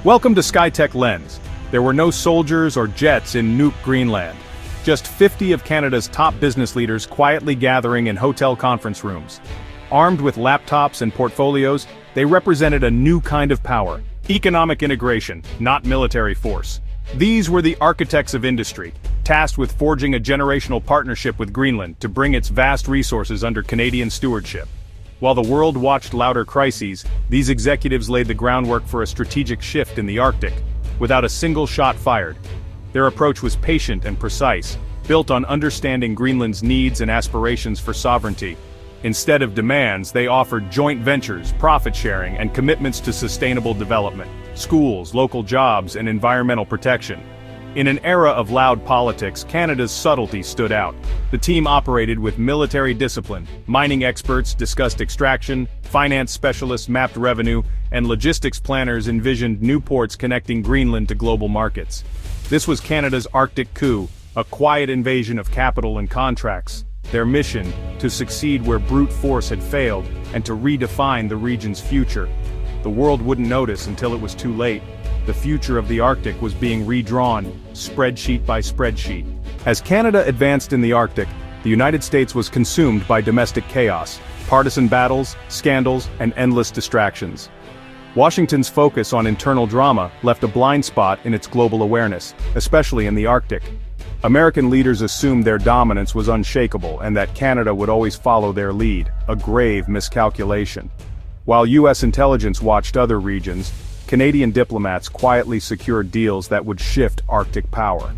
Welcome to Skytech-Lens. There were no soldiers or jets in Nuke Greenland. Just 50 of Canada's top business leaders quietly gathering in hotel conference rooms. Armed with laptops and portfolios, they represented a new kind of power. Economic integration, not military force. These were the architects of industry, tasked with forging a generational partnership with Greenland to bring its vast resources under Canadian stewardship. While the world watched louder crises, these executives laid the groundwork for a strategic shift in the Arctic, without a single shot fired. Their approach was patient and precise, built on understanding Greenland's needs and aspirations for sovereignty. Instead of demands, they offered joint ventures, profit sharing, and commitments to sustainable development, schools, local jobs, and environmental protection. In an era of loud politics, Canada's subtlety stood out. The team operated with military discipline. Mining experts discussed extraction, finance specialists mapped revenue, and logistics planners envisioned new ports connecting Greenland to global markets. This was Canada's Arctic coup, a quiet invasion of capital and contracts. Their mission, to succeed where brute force had failed, and to redefine the region's future. The world wouldn't notice until it was too late. The future of the Arctic was being redrawn, spreadsheet by spreadsheet. As Canada advanced in the Arctic, the United States was consumed by domestic chaos, partisan battles, scandals, and endless distractions. Washington's focus on internal drama left a blind spot in its global awareness, especially in the Arctic. American leaders assumed their dominance was unshakable and that Canada would always follow their lead, a grave miscalculation. While U.S. intelligence watched other regions, Canadian diplomats quietly secured deals that would shift Arctic power.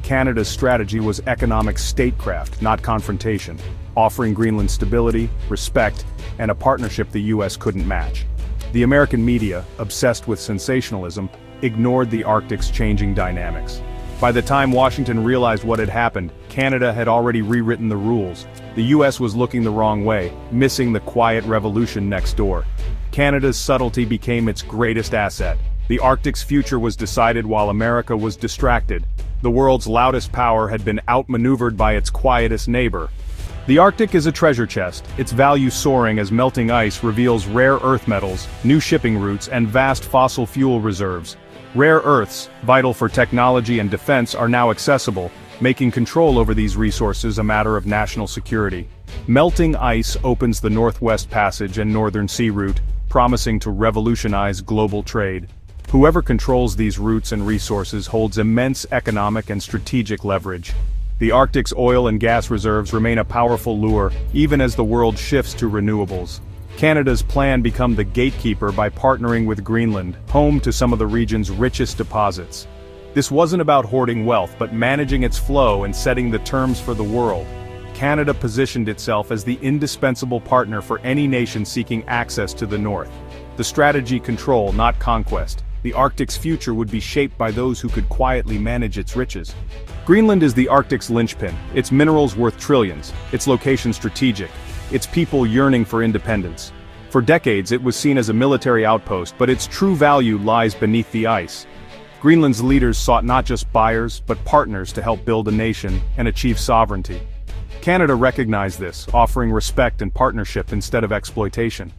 Canada's strategy was economic statecraft, not confrontation, offering Greenland stability, respect, and a partnership the U.S. couldn't match. The American media, obsessed with sensationalism, ignored the Arctic's changing dynamics. By the time Washington realized what had happened, Canada had already rewritten the rules. The U.S. was looking the wrong way, missing the quiet revolution next door. Canada's subtlety became its greatest asset. The Arctic's future was decided while America was distracted. The world's loudest power had been outmaneuvered by its quietest neighbor. The Arctic is a treasure chest, its value soaring as melting ice reveals rare earth metals, new shipping routes, and vast fossil fuel reserves. Rare earths, vital for technology and defense, are now accessible, making control over these resources a matter of national security. Melting ice opens the Northwest Passage and Northern Sea Route, promising to revolutionize global trade. Whoever controls these routes and resources holds immense economic and strategic leverage. The Arctic's oil and gas reserves remain a powerful lure, even as the world shifts to renewables. Canada's plan became the gatekeeper by partnering with Greenland, home to some of the region's richest deposits. This wasn't about hoarding wealth, but managing its flow and setting the terms for the world. Canada positioned itself as the indispensable partner for any nation seeking access to the North. The strategy control, not conquest. The Arctic's future would be shaped by those who could quietly manage its riches. Greenland is the Arctic's linchpin, its minerals worth trillions, its location strategic, its people yearning for independence. For decades it was seen as a military outpost, but its true value lies beneath the ice. Greenland's leaders sought not just buyers, but partners to help build a nation and achieve sovereignty. Canada recognized this, offering respect and partnership instead of exploitation.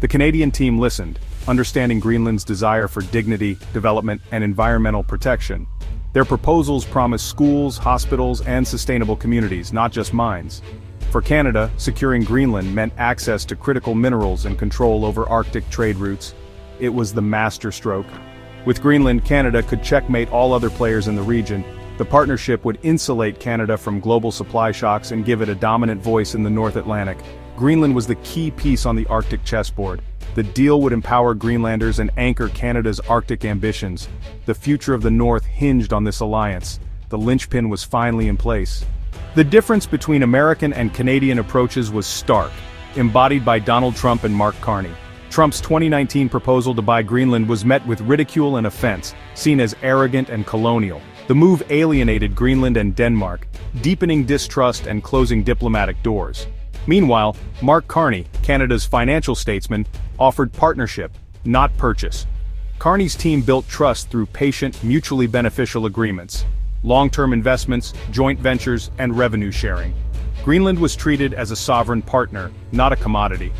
The Canadian team listened, understanding Greenland's desire for dignity, development, and environmental protection. Their proposals promised schools, hospitals, and sustainable communities, not just mines. For Canada, securing Greenland meant access to critical minerals and control over Arctic trade routes. It was the masterstroke. With Greenland, Canada could checkmate all other players in the region. The partnership would insulate Canada from global supply shocks and give it a dominant voice in the North Atlantic. Greenland was the key piece on the Arctic chessboard. The deal would empower Greenlanders and anchor Canada's Arctic ambitions. The future of the North hinged on this alliance. The linchpin was finally in place. The difference between American and Canadian approaches was stark, embodied by Donald Trump and Mark Carney. Trump's 2019 proposal to buy Greenland was met with ridicule and offense, seen as arrogant and colonial. The move alienated Greenland and Denmark, deepening distrust and closing diplomatic doors. Meanwhile, Mark Carney, Canada's financial statesman, offered partnership, not purchase. Carney's team built trust through patient, mutually beneficial agreements, long-term investments, joint ventures, and revenue sharing. Greenland was treated as a sovereign partner, not a commodity.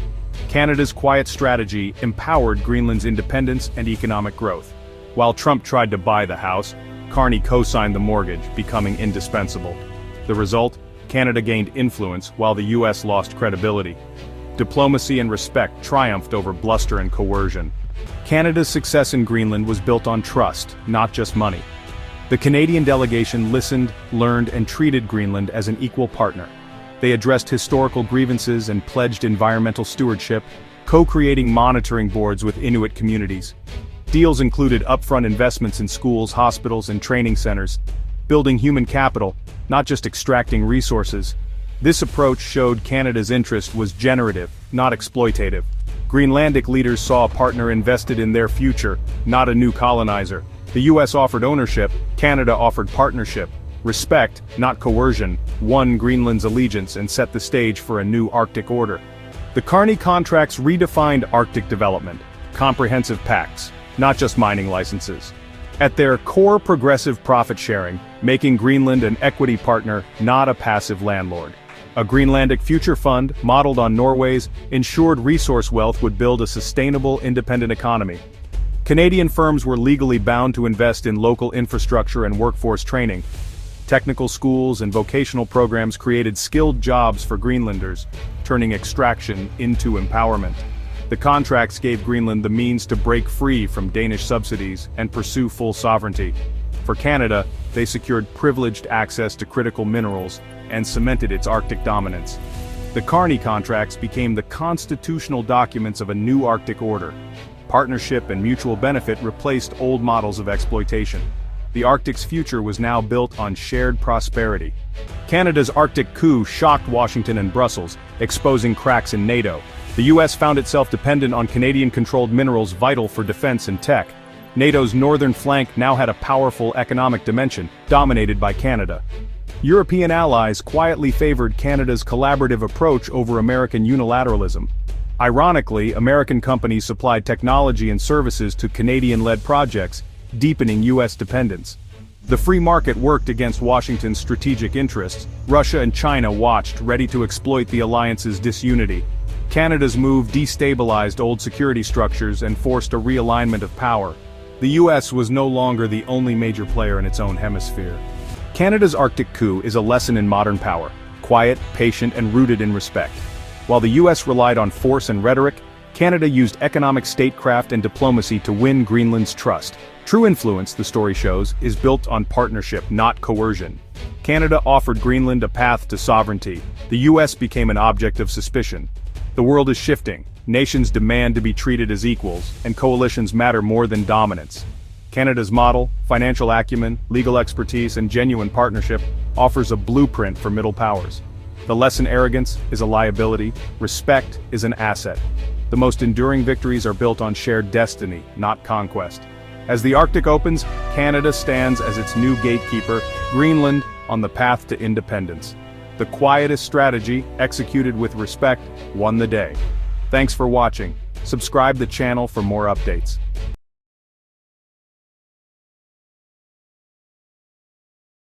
Canada's quiet strategy empowered Greenland's independence and economic growth. While Trump tried to buy the house, Carney co-signed the mortgage, becoming indispensable. The result? Canada gained influence while the US lost credibility. Diplomacy and respect triumphed over bluster and coercion. Canada's success in Greenland was built on trust, not just money. The Canadian delegation listened, learned, and treated Greenland as an equal partner. They addressed historical grievances and pledged environmental stewardship, co-creating monitoring boards with Inuit communities. Deals included upfront investments in schools, hospitals, and training centers, building human capital, not just extracting resources. This approach showed Canada's interest was generative, not exploitative. Greenlandic leaders saw a partner invested in their future, not a new colonizer. The US offered ownership, Canada offered partnership. Respect, not coercion, won Greenland's allegiance and set the stage for a new Arctic order. The Carney contracts redefined Arctic development, comprehensive pacts, not just mining licenses. At their core, progressive profit sharing, making Greenland an equity partner, not a passive landlord. A Greenlandic future fund, modeled on Norway's, ensured resource wealth would build a sustainable, independent economy. Canadian firms were legally bound to invest in local infrastructure and workforce training. Technical schools and vocational programs created skilled jobs for Greenlanders, turning extraction into empowerment. The contracts gave Greenland the means to break free from Danish subsidies and pursue full sovereignty. For Canada, they secured privileged access to critical minerals and cemented its Arctic dominance. The Carney contracts became the constitutional documents of a new Arctic order. Partnership and mutual benefit replaced old models of exploitation. The Arctic's future was now built on shared prosperity. Canada's Arctic coup shocked Washington and Brussels, exposing cracks in NATO. The US found itself dependent on Canadian-controlled minerals vital for defense and tech. NATO's northern flank now had a powerful economic dimension, dominated by Canada. European allies quietly favored Canada's collaborative approach over American unilateralism. Ironically, American companies supplied technology and services to Canadian-led projects, deepening US dependence. The free market worked against Washington's strategic interests. Russia and China watched, ready to exploit the alliance's disunity. Canada's move destabilized old security structures and forced a realignment of power. The US was no longer the only major player in its own hemisphere. Canada's Arctic coup is a lesson in modern power, quiet, patient, and rooted in respect. While the US relied on force and rhetoric, Canada used economic statecraft and diplomacy to win Greenland's trust. True influence, the story shows, is built on partnership, not coercion. Canada offered Greenland a path to sovereignty. The US became an object of suspicion. The world is shifting. Nations demand to be treated as equals, and coalitions matter more than dominance. Canada's model, financial acumen, legal expertise, and genuine partnership offers a blueprint for middle powers. The lesson: arrogance is a liability, respect is an asset. The most enduring victories are built on shared destiny, not conquest. As the Arctic opens, Canada stands as its new gatekeeper, Greenland on the path to independence. The quietest strategy, executed with respect, won the day. Thanks for watching. Subscribe the channel for more updates.